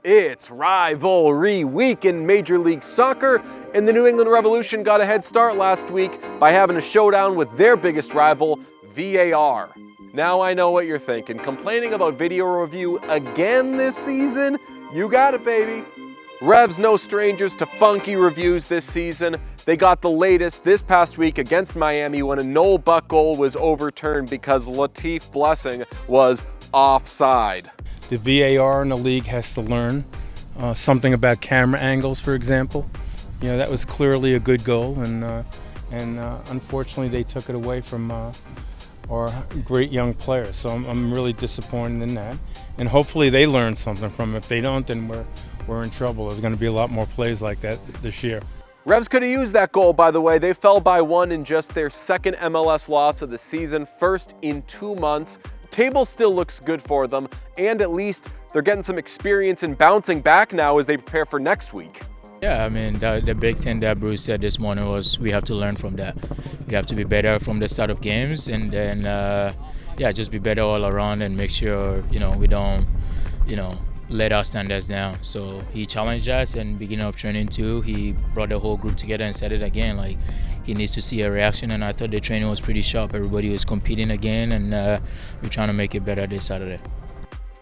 It's rivalry week in Major League Soccer, and the New England Revolution got a head start last week by having a showdown with their biggest rival, VAR. Now I know what you're thinking. Complaining about video review again this season? You got it, baby. Revs no strangers to funky reviews this season. They got the latest this past week against Miami when a Noel Buck goal was overturned because Latif Blessing was offside. The VAR in the league has to learn something about camera angles, for example. You know, that was clearly a good goal, and unfortunately they took it away from our great young players. So I'm really disappointed in that. And hopefully they learn something from it. If they don't, then we're in trouble. There's going to be a lot more plays like that this year. Revs could have used that goal, by the way. They fell by one in just their second MLS loss of the season, first in 2 months. Table still looks good for them, and at least they're getting some experience in bouncing back now as they prepare for next week. Yeah, I mean, the big thing that Bruce said this morning was we have to learn from that. We have to be better from the start of games, and then, just be better all around and make sure, we don't, let our standards down. So he challenged us, and beginning of training too, he brought the whole group together and said it again, like he needs to see a reaction, and I thought the training was pretty sharp. Everybody was competing again, and we're trying to make it better this Saturday.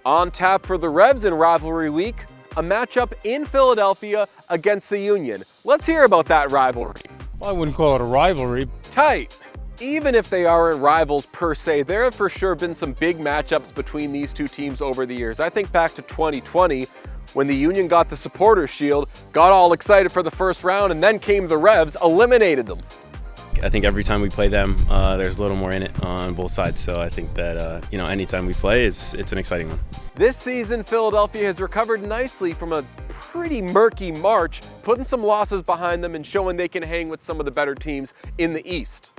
On tap for the Revs in rivalry week, a matchup in Philadelphia against the Union. Let's hear about that rivalry. Well, I wouldn't call it a rivalry. Tight. Even if they aren't rivals per se, there have for sure been some big matchups between these two teams over the years. I think back to 2020 when the Union got the Supporters' Shield, got all excited for the first round, and then came the Revs, eliminated them. I think every time we play them, there's a little more in it on both sides. So I think that, anytime we play, it's an exciting one. This season, Philadelphia has recovered nicely from a pretty murky March, putting some losses behind them and showing they can hang with some of the better teams in the East.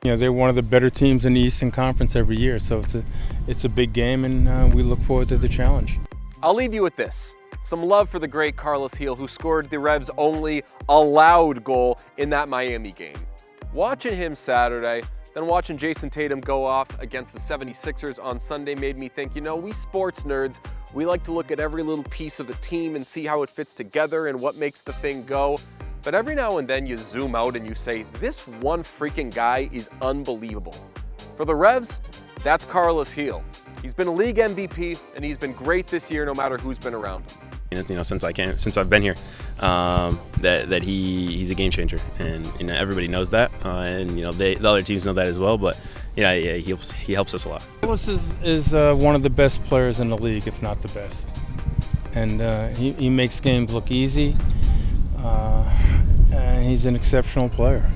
They're one of the better teams in the Eastern Conference every year, so it's a big game, and we look forward to the challenge. I'll leave you with this. Some love for the great Carlos Gil, who scored the Revs' only allowed goal in that Miami game. Watching him Saturday, then watching Jason Tatum go off against the 76ers on Sunday made me think, we sports nerds, we like to look at every little piece of the team and see how it fits together and what makes the thing go. But every now and then you zoom out and you say, this one freaking guy is unbelievable. For the Revs, that's Carlos Gil. He's been a league MVP, and he's been great this year no matter who's been around him. Since I've been here, that he's a game changer, and everybody knows that, and the other teams know that as well. But he helps us a lot. Carlos is one of the best players in the league, if not the best, and he makes games look easy. And he's an exceptional player.